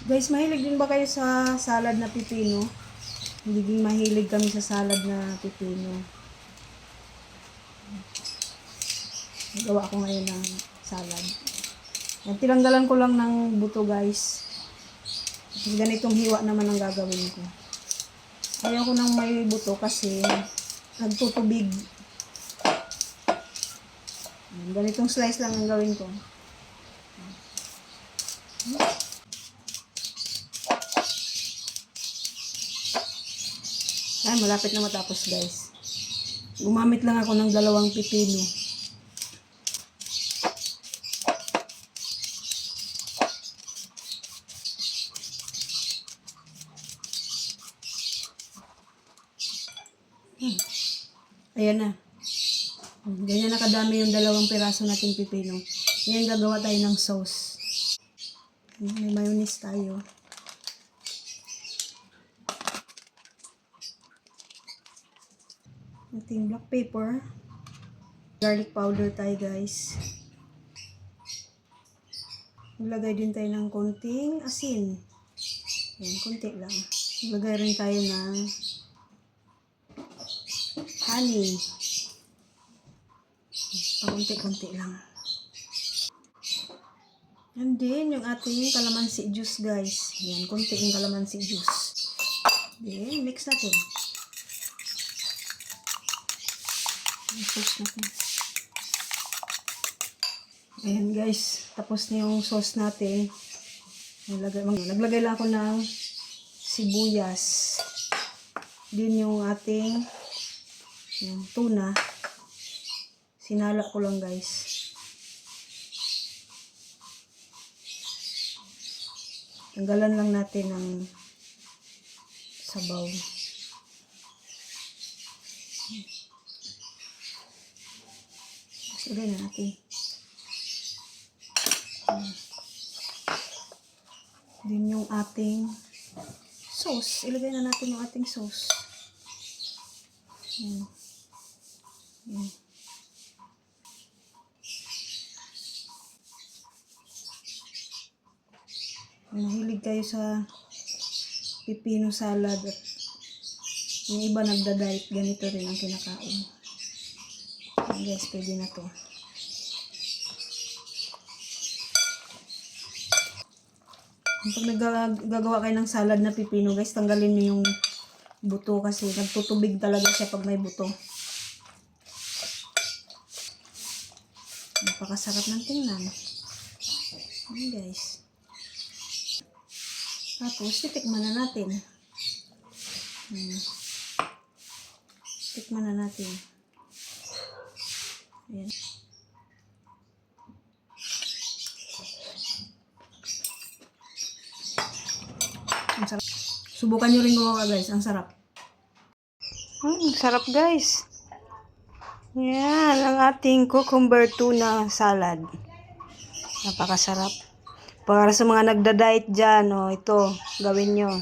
Guys, mahilig din ba kayo sa salad na pipino? Hindi din mahilig kami sa salad na pipino. Gawa ko ngayon ng salad. Yan, tinanggalan ko lang ng buto, guys. Ganitong hiwa naman ang gagawin ko. Ayaw ko nang may buto kasi nagtutubig. Ganitong slice lang ang gawin ko. Ay, malapit na matapos, guys. Gumamit lang ako ng 2 pipino. Ayan na. Ganyan na kadami yung 2 piraso nating pipino. Ngayon gagawa tayo ng sauce. May mayonnaise tayo. Ating black pepper. Garlic powder tayo, guys. Maglagay din tayo ng konting asin. Yan, konti lang. Maglagay rin tayo ng honey. Pakunti-kunti lang. And then, yung ating calamansi juice, guys. Yan, konti yung calamansi juice. Then, mix natin. Sauce natin. Ayan, guys. Tapos na yung sauce natin. Naglagay lang ako ng sibuyas. Din yung ating yung tuna. Sinala ko lang, guys. Tanggalan lang natin ng sabaw. Ilagay na natin. Din yung ating sauce. Ilagay na natin yung ating sauce. Yan. Yan. Mahilig kayo sa pipino salad at yung iba nagda-diet, ganito rin ang kinakain. Yan, guys, pwede na to. Pag nagagawa kayo ng salad na pipino, guys, tanggalin nyo yung buto kasi nagtutubig talaga siya pag may buto. Napakasarap ng tingnan. Yan, guys. Tapos, titikman na natin. Tikman na natin. Ayan. Ang sarap. Subukan nyo rin gumawa, guys. Ang sarap. Ang sarap, guys. Yan, ang ating cucumber tuna salad. Napakasarap. Para sa mga nagda-diet dyan, ito, gawin nyo.